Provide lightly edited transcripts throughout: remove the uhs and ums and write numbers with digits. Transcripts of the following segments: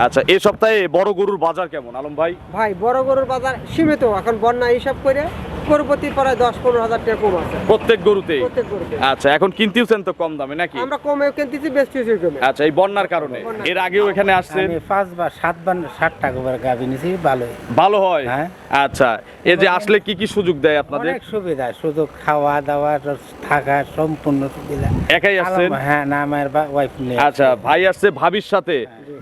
আচ্ছা, এই সপ্তাহে বড় গরুর বাজার কেমন আলম ভাই? ভাই বড় গরুর বাজার সীমিত, এখন বন্যা হিসাব করে গরু প্রতি প্রায় 10-15 হাজার টাকা কম আছে প্রত্যেক গরুতেই? প্রত্যেক গরুতে। আচ্ছা, এখন কিনতেছেন তো কম দামে নাকি? আমরা কমেও কিনতেছি, বেচতেছি কমে। আচ্ছা, এই বন্যার কারণে। এর আগেও এখানে আসছেন? আমি 5 বার 7 বার 60 টাকা করে গাভী নিছি, ভালোই ভালো হয়। হ্যাঁ। আচ্ছা, এই যে আসলে কি কি সুযোগ দেয় আপনাদের? অনেক সুবিধা, শুধু খাওয়া দাওয়া থাকা সম্পূর্ণ সুবিধা। একাই আসছেন? হ্যাঁ, না আমার ওয়াইফ নেই। আচ্ছা, ভাই আসছে ভাবির সাথে,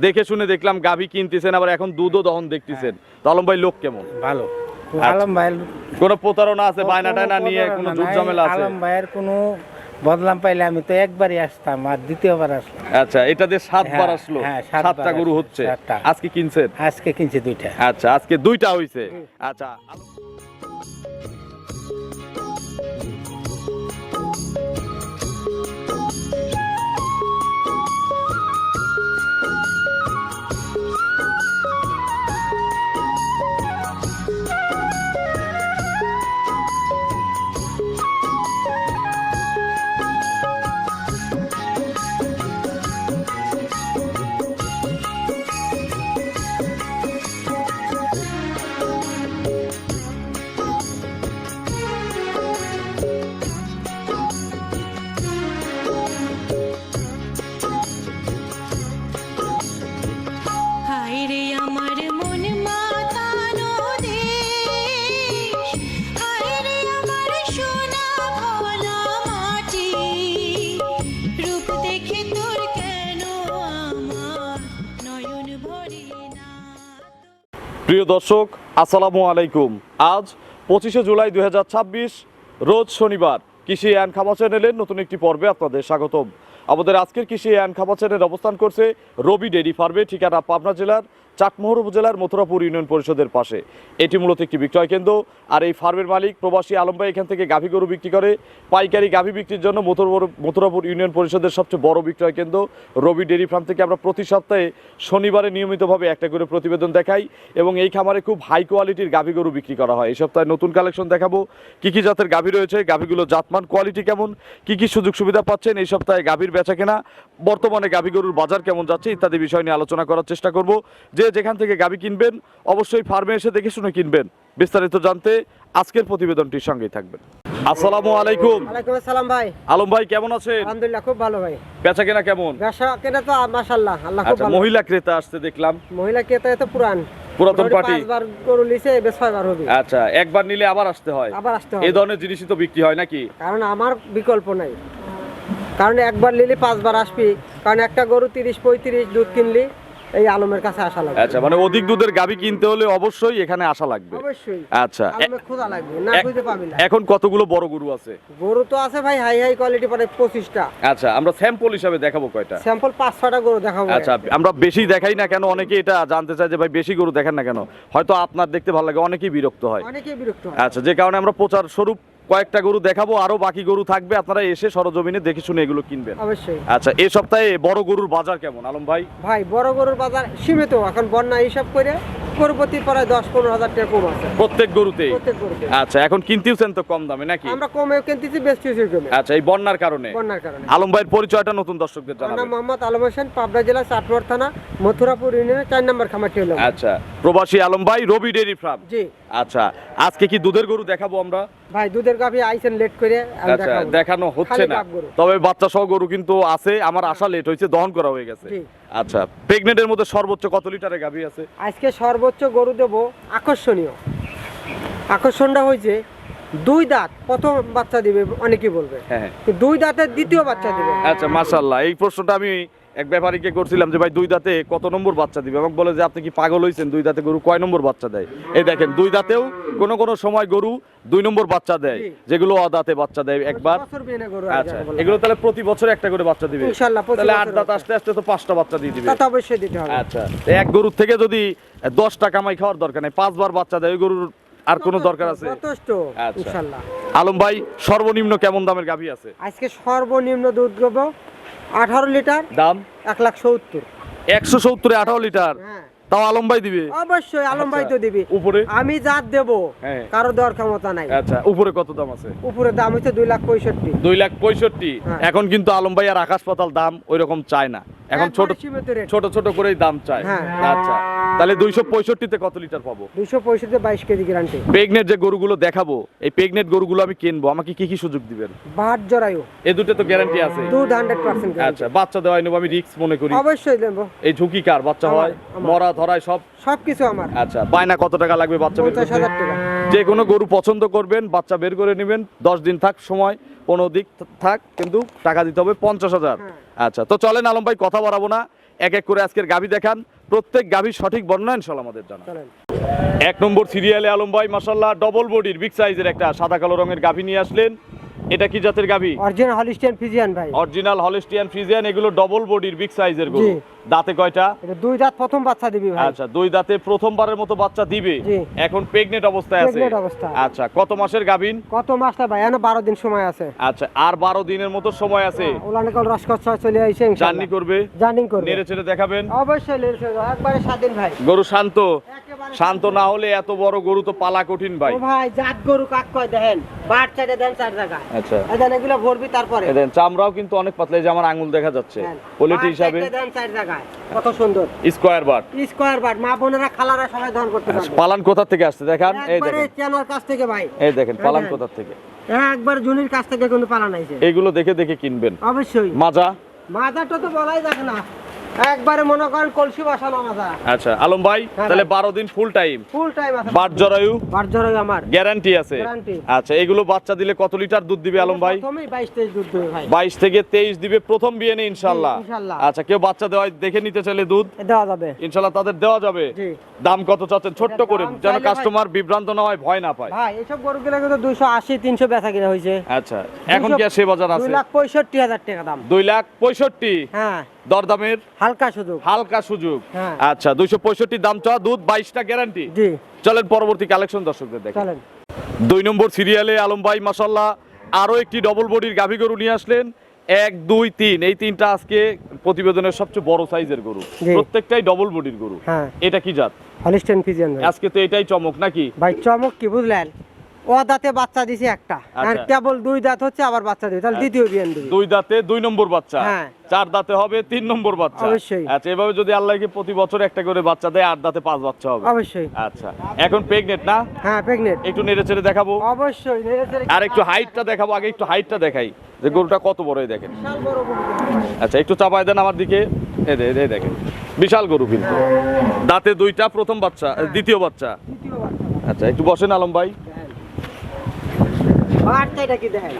দেখে শুনে দেখলাম গাভী কিনতেছেন, আবার এখন দুধও দহন দেখতেছেন। তো আলম ভাই লোক কেমন? ভালো। আচ্ছা। আলম ভাই কোনো প্রতারণা আছে, বায়না টায়না নিয়ে কোনো ঝুট ঝামেলা আছে? আলম ভাইয়ের কোনো বদনাম পাইলে আমি তো একবারই আসতাম, আর দ্বিতীয়বার আসলাম। আচ্ছা, এটা দিয়ে 7 বার হ্যাঁ, আসলো? হ্যাঁ, 7 7টা বার গরু আসলো, হচ্ছে। 7টা। আজকে কিনছেন? আজকে কিনছি 2টা। আচ্ছা, আজকে 2টা হইছে। আচ্ছা, হায়রে আমার মন মাতানো দেশ, হায়রে আমার সোনা ভোলা মাটি, রূপ দেখে তোর কেন আমার নয়ন ভরে না। প্রিয় দর্শক, আসসালামু আলাইকুম। আজ 25শে জুলাই 2026, রোজ শনিবার। কৃষি অ্যান্ড খামার চ্যানেলের নতুন একটি পর্বে আপনাদের স্বাগতম। আমাদের আজকের কৃষি অ্যান্ড খামার চ্যানেল অবস্থান করছে রবি ডেইরি ফার্মে, ঠিকানা পাবনা জেলার চাটমোহর উপজেলার মথুরাপুর ইউনিয়ন পরিষদের পাশে। এটি মূলত একটি বিক্রয় কেন্দ্র, আর এই ফার্মের মালিক প্রবাসী আলম ভাই এখান থেকে গাভী গরু বিক্রি করে। পাইকারি গাভী বিক্রির জন্য মথুরাপুর ইউনিয়ন পরিষদের সবচেয়ে বড় বিক্রয় কেন্দ্র রবি ডেইরি ফার্ম থেকে আমরা প্রতি সপ্তাহে শনিবারে নিয়মিতভাবে একটা করে প্রতিবেদন দেখাই, এবং এই খামারে খুব হাই কোয়ালিটির গাভী গরু বিক্রি করা হয়। এই সপ্তাহে নতুন কালেকশন দেখাবো, কি কি জাতের গাভী রয়েছে, গাভীগুলো জাতমান কোয়ালিটি কেমন, কি কি সুযোগ সুবিধা পাচ্ছেন এই সপ্তাহে গাভীর বেচা কেনা, বর্তমানে গাভী গরুর বাজার কেমন যাচ্ছে ইত্যাদি বিষয় নিয়ে আলোচনা করার চেষ্টা করব। যে যেখান থেকে গাভী কিনবেন অবশ্যই ফার্মে এসে দেখে শুনে কিনবেন। বিস্তারিত জানতে আজকের প্রতিবেদনটির সঙ্গেই থাকবেন। আসসালামু আলাইকুম। ওয়ালাইকুম আসসালাম ভাই। আলম ভাই কেমন আছেন? আলহামদুলিল্লাহ, খুব ভালো ভাই। বেচা কেনা কেমন? ব্যবসা কেনা তো মাশাআল্লাহ, আল্লাহ খুব আচ্ছা, ভালো। মহিলা ক্রেতা আসতে দেখলাম। মহিলা ক্রেতা তো পুরাতন পার্টি। 5 বার গরু লিছে, বেশ 6 বার হবে। আচ্ছা, একবার নিলে আবার আসতে হয়? আবার আসতে হবে, এই ধরনের জিনিসই তো বিক্রি হয় নাকি? কারণ আমার বিকল্প নাই। কারণ একবার নিলে 5 বার আসবি, কারণ একটা গরু 30-35 দুধ কিনলি এই আলমের কাছে আসা লাগবে। আচ্ছা, মানে অধিক দুধের গাভী কিনতে হলে অবশ্যই এখানে আসা লাগবে। অবশ্যই আচ্ছা, আলমের খোঁজা লাগবে, না খুঁজে পাবি না। এখন কতগুলো বড় গরু আছে? গরু তো আছে ভাই হাই হাই কোয়ালিটি, মানে 25টা। আচ্ছা, আমরা স্যাম্পল হিসাবে দেখাবো কয়টা? স্যাম্পল 5-6টা গরু দেখাবো। আচ্ছা, আমরা বেশি দেখাই না কেন, অনেকে এটা জানতে চায় যে ভাই বেশি গরু দেখেন না কেন। হয়তো আপনার দেখতে ভালো লাগে, অনেকেই বিরক্ত হয়। অনেকেই বিরক্ত হয়। আচ্ছা, যে কারণে আমরা প্রচার স্বরূপ কয়েকটা গরু দেখাবো, আরো বাকি গরু থাকবে, আপনারা এসে সরজমিনে দেখে শুনে এগুলো কিনবেন। অবশ্যই। আচ্ছা, এই সপ্তাহে বড় গরুর বাজার কেমন আলম ভাই? ভাই বড় গরুর বাজার সীমিত, এখন বন্যা হিসাব করে গরু প্রতি প্রায় 10-15 হাজার টাকা কম আছে প্রত্যেক গরুতেই? প্রত্যেক গরুতে। আচ্ছা, এখন কিনতেছেন তো কম দামে নাকি? আমরা কমেও কিনতেছি, বেচতেছি কমে। আচ্ছা, এই বন্যার কারণে। বন্যার কারণে। আলম ভাইয়ের পরিচয়টা নতুন দর্শকদের আমার নাম জানাবেন। মোহাম্মদ আলম হোসেন, পাবনা জেলা চাটমোহর থানা মথুরাপুর ইউনিয়নের 4 নম্বর খামারটি হলো। আচ্ছা, প্রবাসী আলম ভাই, রবি ডেইরি ফার্ম। জি আচ্ছা, আজকে কি দুধের গরু দেখাবো আমরা? ভাই, দুধের গাভী আইছেন লেট করে, আমি আচ্ছা, দেখাবো। দেখানো হচ্ছে খালি না, গাব গরু। তবে বাচ্চা সহ গরু কিন্তু আছে। আমার আসা লেট হয়েছে, দহন করা হয়ে গেছে। জি। আচ্ছা, প্রেগনেন্টের মধ্যে সর্বোচ্চ কত লিটারের গাভী আছে? আজকে সর্বোচ্চ গরু দেব আকর্ষণীয়। আকর্ষণটা হয়েছে 2 দাঁত প্রথম বাচ্চা দিবে, অনেকেই বলবে। হ্যাঁ। তো 2 দাঁতের দ্বিতীয় বাচ্চা দিবে। আচ্ছা, মাশাআল্লাহ। এই প্রশ্নটা আমি এক ব্যাপারীকে করছিলাম যে ভাই 2 দাঁতে কত নম্বর বাচ্চা দিবে, আমাকে বলে যে আপনি কি পাগল হইছেন, 2 দাঁতে গরু কয় নম্বর বাচ্চা দেয়? এই দেখেন, 2 দাঁতেও কোনো সময় গরু 2 নম্বর বাচ্চা দেয়, জি। যেগুলো অদাঁতে বাচ্চা দেয় একবার। বছর বিনে গরু আচ্ছা, এগুলো তাহলে প্রতি বছর একটা করে বাচ্চা দিবে ইনশাআল্লাহ, প্রতি তাহলে বছর 8 দাঁত আসতে আসতে তো 5টা বাচ্চা দিয়ে দিবে। তা তো অবশ্যই দিতে হবে। আচ্ছা, তো এক গরুর থেকে যদি 10টা কামাই খাওয়ার দরকার নেই, 5 বার বাচ্চা দেয়, ওই গরুর আর কোনো দরকার আছে? যথেষ্ট আচ্ছা। ইনশাআল্লাহ। আলম ভাই, সর্বনিম্ন কেমন দামের গাভী আছে? আজকে সর্বনিম্ন দুধ দেবো 18 লিটার, দাম 1,70,000। 170 18 লিটার? হ্যাঁ। তাও আলম ভাই দিবে? অবশ্যই আলম ভাই তো দিবি। উপরে? আমি জাত দেবো, হ্যাঁ। কারো দেওয়ার ক্ষমতা নাই। আচ্ছা, উপরে কত দাম আছে? উপরে দাম হচ্ছে 2,65,000। 2,65,000। হ্যাঁ। এখন কিন্তু আলম ভাই আর আকাশ পাতাল দাম ওইরকম চায় না, এখন ছোট একবারে সীমিত rate। ছোট ছোট করেই দাম চায়। হ্যাঁ। আচ্ছা, তাহলে 265-তে কত লিটার পাবো? 265 22 কেজি গ্যারান্টি। প্রেগনেট যে গরুগুলো দেখাবো, এই প্রেগনেট গরুগুলো আমি কিনবো, আমাকে কি কি সুযোগ দিবেন? বাট জরায়ু এই দুটো তো গ্যারান্টি আছে। দুধ 100% গ্যারান্টি। আচ্ছা, বাচ্চা দেওয়াই নেবো, আমি রিস্ক মনে করি। অবশ্যই দেব, এই ঝুঁকি কার? বাচ্চা হয়, আমার। মরা ধরায় সব। সবকিছু আমার। আচ্ছা, বায়না কত টাকা লাগবে বাচ্চা বের করতে? 50,000 টাকা। যে কোনো গরু পছন্দ করবেন, বাচ্চা বের করে নেবেন, 10 দিন থাক সময়, 15 দিন থাক, কিন্তু টাকা দিতে হবে 50,000। হ্যাঁ। আচ্ছা, তো চলেন আলম ভাই, কথা বাড়াবো না, এক এক করে আজকের গাভী দেখান, প্রত্যেক গাভীর সঠিক বর্ণনা ইনশাআল্লাহ আমাদের জানা। চলেন। 1 নম্বর সিরিয়ালে আলম ভাই মাশাআল্লাহ ডবল বডির বিগ সাইজের একটা সাদা কালো রঙের গাভী নিয়ে আসলেন। এটা কি জাতের গাভী? অরিজিনাল হলিস্টিয়ান ফ্রিজিয়ান ভাই। Original Holstein Friesian. এগুলো ডবল বডির বিগ সাইজের গরু। জি। দাঁতে কয়টা? এটা 2 দাঁত প্রথম বাচ্চা দিবি ভাই। আচ্ছা, 2 দাঁতে প্রথমবারের মতো বাচ্চা দিবে। জি। এখন প্রেগনেট অবস্থায় আছে। Pregnant অবস্থায়। আচ্ছা, কত মাসের গাভীন? কত মাস না ভাই, এখনো 12 দিন সময় আছে। আচ্ছা, আর 12 দিনের মতো সময় আছে। ওলানিকল রসকচ্ছা চলে আইছে জার্নি ইনশাআল্লাহ। করবে, জার্নি করবে। নেড়ে চেড়ে দেখাবেন। অবশ্যই লেরছে একবারে স্বাধীন ভাই। গরু শান্ত। একেবারে শান্ত না হলে এত বড় গরু তো পালা কঠিন ভাই। ও ভাই জাত গরু কাক কয় দেখেন, বাট চাইতে দেন 4 জায়গায়। আচ্ছা, এখানে এগুলো ভরবি তারপরে। এদেন চামড়াও কিন্তু অনেক পাতলা, এই যে আমার আঙ্গুল দেখা যাচ্ছে। কোয়ালিটি হিসাবে দেন 4 জায়গায়। কত সুন্দর স্কয়ার বাট। স্কয়ার বাট, মা বোনেরা খালারা সবাই ধারণ করতে পারবে। পালান কোথা থেকে আসছে দেখান, এই একবারে দেখেন, চেনার কাছ থেকে ভাই। এই দেখেন পালান হ্যাঁ। কোথা থেকে। একবার জুনির কাছ থেকে কিন্তু পালান আইছে। এইগুলো দেখে দেখে কিনবেন। অবশ্যই মাজা? মাজাটা তো বলাই যাবে না, একবারে মনে করেন কলসি বসানো মাজা। আচ্ছা আলম ভাই, হ্যাঁ তাহলে ভাই। 12 দিন ফুল টাইম, ফুল টাইম আছে। বাট জরায়ু বাট জরায়ু আমার গ্যারান্টি আছে। Guarantee। আচ্ছা, এগুলো বাচ্চা দিলে কত লিটার দুধ দিবে আলম ভাই? প্রথমেই 22-23 দুধ দেবে ভাই। 22 থেকে 23 দিবে প্রথম বিয়ে নেই ইনশাআল্লাহ। জি, ইনশাআল্লাহ। আচ্ছা, কেউ বাচ্চা দেওয়া দেখে নিতে চাইলে দুধ দেওয়া যাবে। ইনশাআল্লাহ তাদের দেওয়া যাবে। জি। দাম কত চাচ্ছেন ছোট্ট এটা করে, দাম যেন চাইলে কাস্টমার বিভ্রান্ত না হয়, ভয় না পায়? ভাই এসব গরুগুলো কিন্তু 280-300 বেচা কিনা হয়েছে। আচ্ছা, এখন কি আর সে বাজার আছে? 2,65,000 টাকা দাম। 2,65,000। হ্যাঁ, দরদামের হালকা সুযোগ। হালকা সুযোগ। হ্যাঁ। আচ্ছা, 265 দাম চাওয়া, দুধ 22টা গ্যারান্টি। জি, চলেন পরবর্তী কালেকশন দর্শকদের দেখেন। চলেন। 2 নম্বর সিরিয়ালে আলম ভাই মাশাআল্লাহ আরো একটি ডবল বডির গাভী গরু নিয়ে আসলেন। 1, 2, 3 এই তিনটা আজকে প্রতিবেদনের সবচেয়ে বড় সাইজের গরু। জি। প্রত্যেকটাই ডবল বডির গরু। হ্যাঁ, এটা কি জাত? হলিস্টিয়ান ফ্রিজিয়ান ভাই। আজকে তো এটাই চমক নাকি? ভাই চমক কি বুঝলেন, ও দাঁতে বাচ্চা দিছে একটা, আর আচ্ছা। কেবল 2 দাঁত হচ্ছে আবার বাচ্চা দিবে, তাহলে দ্বিতীয় বিয়ান দিবে। 2 দাঁতে 2 নম্বর বাচ্চা। হ্যাঁ। 4 দাঁতে হবে 3 নম্বর বাচ্চা। অবশ্যই। আচ্ছা, এভাবে যদি আল্লাহকে প্রতি বছর একটা করে বাচ্চা দেয়, 8 দাঁতে 5 বাচ্চা হবে। অবশ্যই। আচ্ছা, এখন প্রেগনেট না? হ্যাঁ, প্রেগনেন্ট। একটু নেড়ে চেড়ে দেখাবো, অবশ্যই। আর একটু হাইটটা দেখাবো। আগে একটু হাইটটা দেখাই যে গরুটা কত বড়, এই দেখেন। বিশাল বড় গরু ভাই। আচ্ছা, একটু চাপায় দেন আমার দিকে, এই দেখেন বিশাল গরু কিন্তু। দাঁতে 2টা, প্রথম বাচ্চা, দ্বিতীয় বাচ্চা। দ্বিতীয় বাচ্চা। আচ্ছা, একটু বসেন আলম ভাই, বাচ্চা এটা কি দেখেন,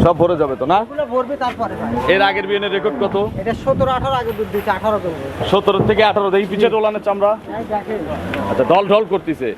সব ভরে যাবে তো না? এগুলো ভরবে তারপরে ভাই। এর আগের বিয়ের রেকর্ড কত? এটা 17-18 আগে দুধ দিচ্ছে, 18 করে। 17 থেকে 18 দেখি পিছের ওলানের চামড়া। এই দেখেন আচ্ছা, ঢল ঢল করতেছে।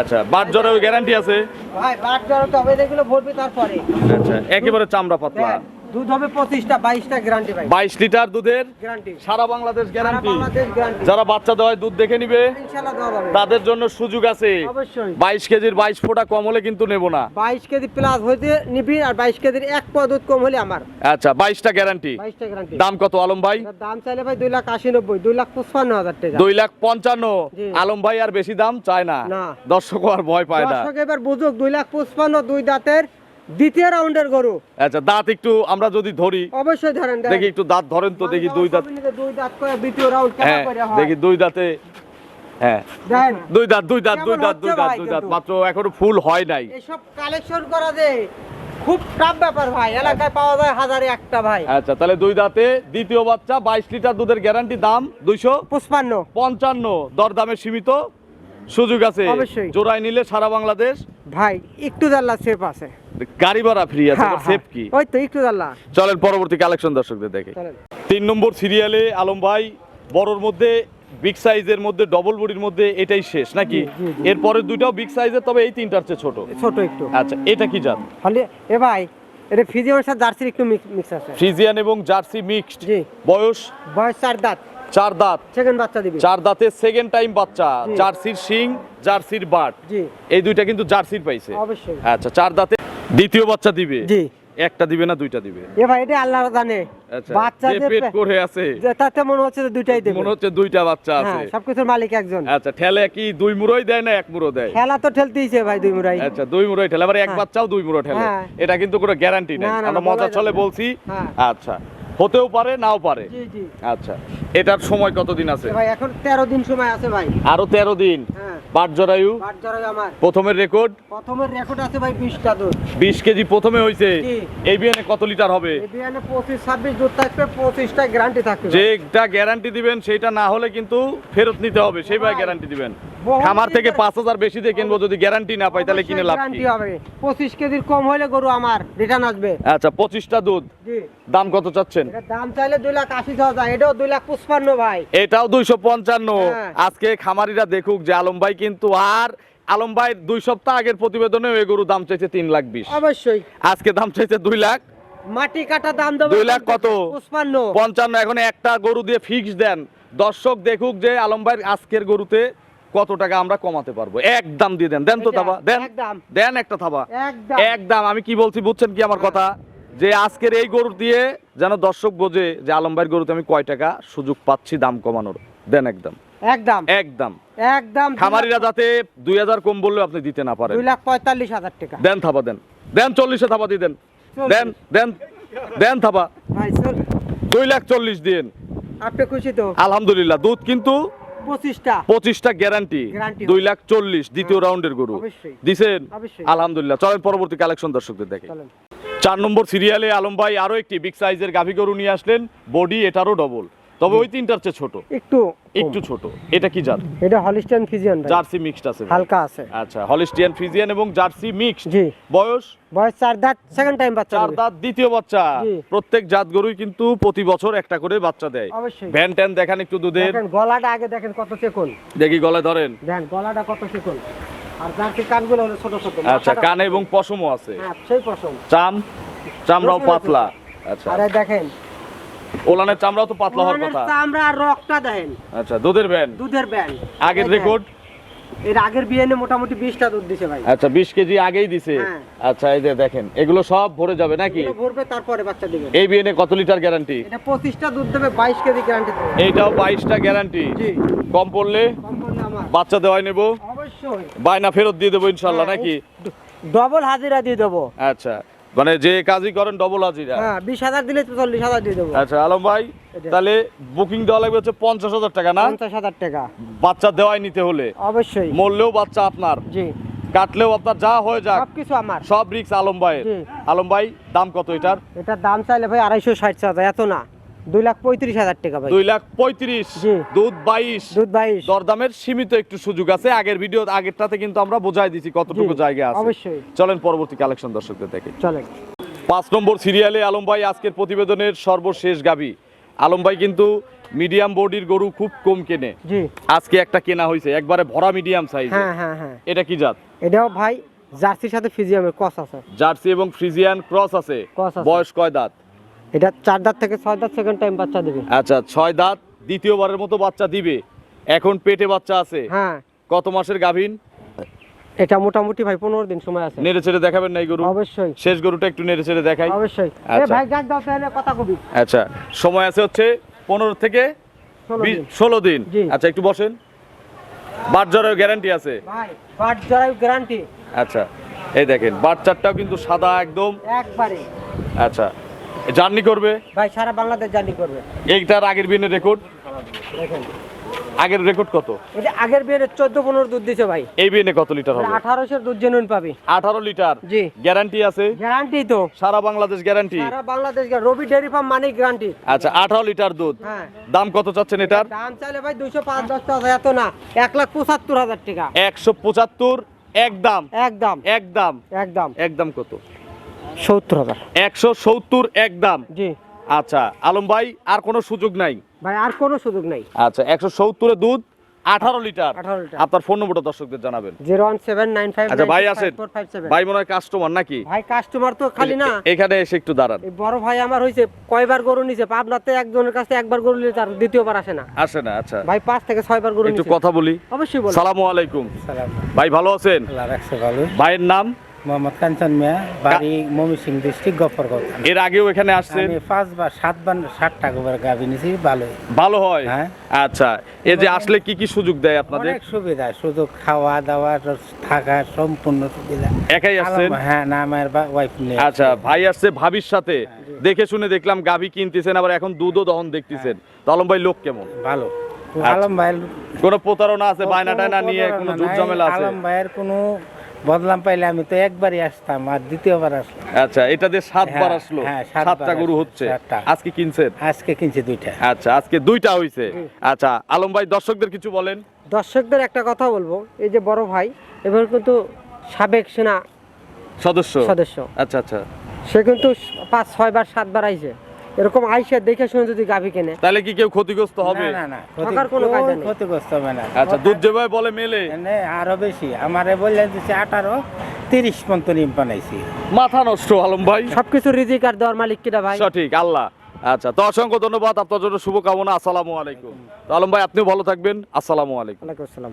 আচ্ছা, বাট জরায়ু গ্যারান্টি আছে। ভাই, বাট জড়ো তো হবে, এগুলো ভরবে তারপরে। আচ্ছা, একেবারে চামড়া পাতলা। দেখ, দুধ হবে 25টা 22টা গ্যারান্টি ভাই। 22 লিটার দুধের গ্যারান্টি। সারা বাংলাদেশ গ্যারান্টি। বাংলাদেশ গ্যারান্টি। যারা বাচ্চা দেওয়ায় দুধ দেখে নিবে ইনশাআল্লাহ দেওয়া যাবে। তাদের জন্য সুযোগ আছে। অবশ্যই। 22 কেজির 22 ফোঁটা কম হলে কিন্তু নেব না। 22 কেজি প্লাস হইতে নিবি, আর 22 কেজির এক পোয়া দুধ কম হলে আমার। আচ্ছা, 22টা গ্যারান্টি। 22টা গ্যারান্টি। দাম কত আলম ভাই? এটার দাম চাইলে ভাই 2,80,90, 2,55,000 টাকা। 2,55,000। জি। আলম ভাই আর বেশি দাম চায় না, না। দর্শক আর ভয় পায় না। দর্শক এবার বুঝুক, 2,55,000 2 দাঁতের দ্বিতীয় রাউন্ডের গরু। আচ্ছা, দাঁত একটু আমরা যদি ধরি, অবশ্যই ধরেন। দেখি একটু দাঁত ধরেন তো, দেখি 2 দাঁত। 2 দাঁত করে দ্বিতীয় রাউন্ড কেমন হ্যাঁ, করে হয় দেখি 2 দাঁতে। হ্যাঁ, দেখেন 2 দাঁত, 2 দাঁত, 2 কেমন দাঁত, 2 হচ্ছে দাঁত, ভাই 2 দাঁত, কিন্তু। মাত্র এখনো ফুল হয় নাই। এসব কালেকশন করা যে খুব টাফ ব্যাপার ভাই, এলাকায় পাওয়া যায় হাজারে একটা ভাই। আচ্ছা, তাহলে 2 দাঁতে দ্বিতীয় বাচ্চা, 22 লিটার দুধের গ্যারান্টি, দাম 55 255। দরদামে সীমিত সুযোগ আছে। অবশ্যই। জোড়ায় নিলে সারা বাংলাদেশ ভাই, একটু জানলা সেফ আছে। গাড়ি ভাড়া ফ্রি আছে। হ্যাঁ, সেফ কি? ওই তো একটু জানলা। চলেন পরবর্তী কালেকশন দর্শকদের দেখে। চলেন। 3 নম্বর সিরিয়ালে আলম ভাই বড়র মধ্যে, বিগ সাইজের মধ্যে, ডবল বডির মধ্যে এটাই শেষ নাকি? জি, জি, জি। এরপরের দুইটাও বিগ সাইজের, তবে এই তিনটার চেয়ে ছোট। ছোট একটু। আচ্ছা, এটা কি জাত? হলে এ ভাই, এটা ফিজিয়ামের সাথে জার্সির একটু মিক্স আছে। ফ্রিজিয়ান এবং জার্সি মিক্সড। জি। বয়স বয়স 4 দাঁত, 4 দাঁত। সেকেন্ড বাচ্চা দিবি। 4 দাঁতে সেকেন্ড টাইম বাচ্চা। জি। জার্সির শিং, জার্সির বাট। জি, এই দুইটা কিন্তু জার্সির পাইছে। অবশ্যই। আচ্ছা, 4 দাঁতে দ্বিতীয় বাচ্চা দিবে। জি। একটা দিবে না দুইটা দিবে? এ ভাই এটা আল্লাহ জানে। আচ্ছা, বাচ্চা যে যে পেট করে আছে যে তাতে মনে হচ্ছে যে দুইটাই দেবে। মনে হচ্ছে দুইটা বাচ্চা আছে। হ্যাঁ, সবকিছুর মালিক একজন। আচ্ছা, ঠেলে কি দুই মুড়োই দেয় না এক মুড়ো দেয়? খেলা তো ঠেলতেইছে ভাই দুই মুরাই। আচ্ছা, দুই মুড়োই ঠেলে, আবার এক হ্যাঁ। বাচ্চাও দুই মুড়ো ঠেলে। হ্যাঁ। এটা কিন্তু কোনো গ্যারান্টি নেই, না, না, আমরা না, মজা বলাই চলে যাবে না। বলছি। হ্যাঁ। আচ্ছা, হতেও পারে নাও পারে। জি জি। আচ্ছা, এটার সময় কতদিন আছে? ভাই এখন 13 দিন সময় আছে ভাই। আরো 13 দিন। হ্যাঁ। বাট জরায়ু বাট জরাই আমার প্রথমের রেকর্ড প্রথমের রেকর্ড আছে ভাই 20টা দুধ। 20 কেজি প্রথমে হইছে। জি। এই বিয়ানে কত লিটার হবে? এই বিয়ানে 25-26 দুধ থাকবে, 25টা গ্যারান্টি থাকবে। যেটা গ্যারান্টি দিবেন সেটা না হলে কিন্তু ফেরত নিতে হবে, সেইভাবে ভাই, গ্যারান্টি দিবেন। বহুত খামার থেকে লিটার- 5000 বেশি দিয়ে কিনবো, যদি গ্যারান্টি না পাই তাহলে কিনে লাভ কি? গ্যারান্টি হবে। 25 কেজির কম হলে গরু আমার রিটার্ন আসবে। আচ্ছা, 25টা দুধ, জি। দাম কত চাচ্ছেন? এটা দাম চাইলে 2,80,000, এটাও 2,55,000 ভাই। এটাও 255। হ্যাঁ। আজকে খামারিরা দেখুক যে আলম ভাই কিন্তু, আর আলম ভাই 2 সপ্তাহ আগের প্রতিবেদনে ওই গরু দাম চাইছে 3,20,000, অবশ্যই আজকে দাম চাইছে 2,00,000। মাটি কাটা দাম দেবো 2,00,000 কত? 55। 55। এখন একটা গরু দিয়ে ফিক্স দেন, দর্শক দেখুক যে আলম ভাই আজকের গরুতে কত টাকা আমরা কমাতে পারবো। একদম দিয়ে দেন, দেন তো এটা, থাবা, দেন একদম। দেন একটা থাবা, একদম। একদম। আমি কি বলছি বুঝছেন কি আমার কথা? যে আজকের এই গরু দিয়ে যেন দর্শক বোঝে যে আলম ভাইয়ের গরুতে আমি কয় টাকা সুযোগ পাচ্ছি দাম কমানোর। দেন একদম, একদম একদম। একদম। খামারিরা যাতে 2000 কম বললেও আপনি দিতে না পারেন। 2,45,000 টাকা। দেন থাবা, দেন দেন 40-এ থাবা দিয়ে দেন, দেন দেন দেন থাবা, ভাই চল, 2,40,000 দিন। আপনি খুশি তো? আলহামদুলিল্লাহ, দুধ কিন্তু 25টা 25টা গ্যারান্টি, Guarantee। 2,40,000 দ্বিতীয় রাউন্ডের গরু অবশ্যই। দিছেন। অবশ্যই। আলহামদুলিল্লাহ, চলেন পরবর্তী কালেকশন দর্শকদের দেখে। চলেন। 4 নম্বর সিরিয়ালে আলম ভাই আরো একটি বিগ সাইজের গাভী গরু নিয়ে আসলেন। বডি এটারও ডবল, তবে ওই তিনটার চেয়ে ছোট, একটু একটু ছোট। এটা কি জাত? এটা হলিস্টাইন ফিজিয়ান ভাই। জার্সি মিক্সড আছে ভাই। হালকা আছে। আচ্ছা, হলিস্টিয়ান ফ্রিজিয়ান এবং জার্সি মিক্সড। জি। বয়স বয়স 4 দাঁত, সেকেন্ড টাইম বাচ্চা 4 দেবে। দাঁত, দ্বিতীয় বাচ্চা। জি। প্রত্যেক জাত গরুই কিন্তু প্রতি বছর একটা করে বাচ্চা দেয়। অবশ্যই। ভ্যান ট্যান দেখান একটু দুধের। দেখেন গলাটা আগে দেখেন কত চিকন। দেখি গলায় ধরেন। দেখেন গলাটা কত চিকন। আর জার্সি কানগুলো হলো ছোট ছোট। আচ্ছা, মাথাটা- কানে এবং পশমও আছে। হ্যাঁ, সেই পছন্দ। চামড়াও পাতলা। আচ্ছা, আরে দেখেন ওলানের চামড়াও তো পাতলা হওয়ার ওলানের কথা। চামড়া আর রকটা দেখেন। আচ্ছা, দুধের ভ্যান। দুধের ব্যান্ড। আগের রেকর্ড? এর আগের বিয়ানে মোটামুটি 20টা দুধ দিছে ভাই। আচ্ছা, 20 কেজি আগেই দিছে। হ্যাঁ। আচ্ছা, এই যে দেখেন এগুলো সব ভরে যাবে নাকি? এগুলো ভরবে তারপরে বাচ্চা দিবে। এই বিয়েনে কত লিটার গ্যারান্টি? এটা 25টা দুধ দেবে, 22 কেজি গ্যারান্টি দেবে। এইটাও 22টা গ্যারান্টি। জি। কম পড়লে কম করলে আমার বাচ্চা দেওয়াই নেব, অবশ্যই বায়না ফেরত দিয়ে দেবো ইনশাল্লাহ নাকি? ডবল হাজিরা দিয়ে দেবো। আচ্ছা, মানে যে কাজই করেন ডবল হাজিরা। হ্যাঁ, 20,000 দিলে 40,000 দিয়ে দেবো। আচ্ছা আলম ভাই, এটা। তাহলে বুকিং দেওয়া লাগবে হচ্ছে 50,000 টাকা না? 50,000 টাকা বাচ্চা দেওয়াই নিতে হলে। অবশ্যই। মরলেও বাচ্চা আপনার, জি, কাটলেও আপনার, যা হয়ে যাক সবকিছু আমার। সব রিক্স আলম ভাইয়ের। জি। আলম ভাই, দাম কত এটার? এটার দাম চাইলে ভাই 2,60,000, এত না, 2,35,000 টাকা ভাই। 2,35,000। জি। দুধ 22। দুধ 22। দরদামের সীমিত একটু সুযোগ আছে। আগের ভিডিও আগেরটাতে কিন্তু আমরা বোঝাই দিছি কতটুকু জি, জায়গা আছে। অবশ্যই। চলেন পরবর্তী কালেকশন দর্শকদের দেখে। চলেন। 5 নম্বর সিরিয়ালে আলম ভাই আজকের প্রতিবেদনের সর্বশেষ গাভী। আলম ভাই কিন্তু মিডিয়াম বডির গরু খুব কম কেনে, জি। আজকে একটা কেনা হয়েছে একবারে ভরা মিডিয়াম সাইজ। হ্যাঁ হ্যাঁ হ্যাঁ, এটা কি জাত? এটাও ভাই জার্সির সাথে ফিজিয়ামের ক্রস আছে। জার্সি এবং ফ্রিজিয়ান ক্রস আছে। ক্রস আছে। বয়স কয় দাঁত? এটা 4 দাঁত থেকে 6 দাঁত, সেকেন্ড টাইম বাচ্চা দেবে। আচ্ছা, 6 দাঁত, দ্বিতীয়বারের মতো বাচ্চা দিবে। এখন পেটে বাচ্চা আছে। হ্যাঁ, কত মাসের গাভীন? এটা মোটামুটি ভাই 15 দিন সময় আছে। নেড়ে ছেড়ে দেখাবেন না এই গরু? অবশ্যই শেষ গরুটা একটু নেড়ে ছেড়ে দেখাই। অবশ্যই। এ আচ্ছা। ভাই ডাক দাও তাহলে কথা কবি। আচ্ছা, সময় আছে হচ্ছে 15 থেকে 16 দিন। জি। আচ্ছা, একটু বসেন। বাটজরের গ্যারান্টি আছে? ভাই বাট জরায়ু গ্যারান্টি আচ্ছা, এই দেখেন বাচ্চাটাও কিন্তু সাদা একদম। একবারে। আচ্ছা, জার্নি করবে ভাই সারা বাংলাদেশ জার্নি করবে। এইটার আগের বিনের রেকর্ড? দেখেন আগের রেকর্ড কত? এটা আগের বিয়ের 14-15 দুধ দিছে ভাই। এই বিনে কত লিটার হবে? 1800 দুধ জেনুইন পাবি। 18 লিটার। জি। গ্যারান্টি আছে? গ্যারান্টি তো সারা বাংলাদেশ গ্যারান্টি। সারা বাংলাদেশ রবি ডেয়ারি ফার্ম মানে গ্যারান্টি। আচ্ছা, 18 লিটার দুধ। হ্যাঁ। দাম কত চাচ্ছেন এটার? দাম চাইলে ভাই 205-10 এত না, 1,75,000 টাকা। 175 একদম। একদম একদম একদম একদম কত? 70,000। 170 একদম। জি আচ্ছা আলম ভাই, আর কোনো সুযোগ নাই? ভাই, আর কোনো সুযোগ নাই। আচ্ছা, 170 এ দুধ, 18 লিটার। 18 লিটার। আপনার ফোন নম্বরটা দর্শকদের জানাবেন। 01795। আচ্ছা ভাই আসেন। ভাই মনে হয় কাস্টমার নাকি? ভাই কাস্টমার তো খালি না, এখানে এসে একটু দাঁড়ান। এই বড় ভাই আমার হইছে কয়বার গরু নিছে পাবনাতে, একজনের কাছে একবার গরু নিলে তার দ্বিতীয়বার আসে না। আসে না? আচ্ছা, ভাই 5 থেকে 6 বার গরু একটু নিছে। কথা বলি। অবশ্যই বল। সালামু আলাইকুম সালাম। ভাই, ভালো আছেন? আল্লাহ রাখছে ভালো। ভাইয়ের নাম? মোহাম্মদ কাঞ্চন মিয়া, বাড়ি ময়মনসিং ডিস্ট্রিক্ট গফরগাঁও থানা। এর আগেও এখানে আসছেন? আমি 7টা গোবর গাভী নিয়েছি, ভালোই। ভালো হয়? হ্যাঁ। আচ্ছা, এই যে আসলে কি কি সুযোগ দেয় আপনাদের? অনেক সুবিধা, শুধু খাওয়া দাওয়া থাকা সম্পূর্ণ সুবিধা। একাই আসছেন? হ্যাঁ, না আমার ওয়াইফ নেই। আচ্ছা, ভাই আসছে ভাবির সাথে, দেখে শুনে দেখলাম গাভী কিনতেছেন, আবার এখন দুধও দহন দেখতেছেন। তো আলম ভাই লোক কেমন? ভালো। আচ্ছা। আলম ভাই কোনো প্রতারণা আছে, বায়না টায়না নিয়ে কোনো ঝুট ঝামেলা আছে? আলম ভাইয়ের কোনো বদলাম পাইলে আমি তো একবারই আসতাম, আর দ্বিতীয়বার আসলাম। আচ্ছা, এটা দিয়ে 7বার হ্যাঁ, আসলো? হ্যাঁ, 7বার 7টা গরু আসলো, হচ্ছে। 7টা। আজকে কিনছেন? আজকে কিনছি 2টা। আচ্ছা, আজকে 2টা হইছে। আচ্ছা, আলম ভাই দর্শকদের কিছু বলেন। দর্শকদের একটা কথা বলবো, এই যে বড় ভাই এবার কিন্তু সাবেক সেনা সদস্য? সদস্য। আচ্ছা আচ্ছা, সে কিন্তু 5-6 বার 7 বার আইছে, এরকম আইসা দেখে শুনে যদি গাভী কেনে তাহলে কি কেউ ক্ষতিগ্রস্ত হবে? না না, থাকার কোনো কায়দা নেই। ক্ষতিগ্রস্ত হবে না। আচ্ছা, দুধ যেভাবে বলে মেলে? এনে আরো বেশি আমারে বললেন যে 18-30 পর্যন্ত নিম বানাইছি। মাথা নষ্ট আলম ভাই। সবকিছু রিজিক আর দেওয়ার মালিক কিটা ভাই? সঠিক, আল্লাহ। আচ্ছা, তো অসংখ্য ধন্যবাদ, আপনার জন্য শুভকামনা। আসসালামু আলাইকুম। তো আলম ভাই, আপনিও ভালো থাকবেন। আসসালামু আলাইকুম। ওয়ালাইকুম আসসালাম।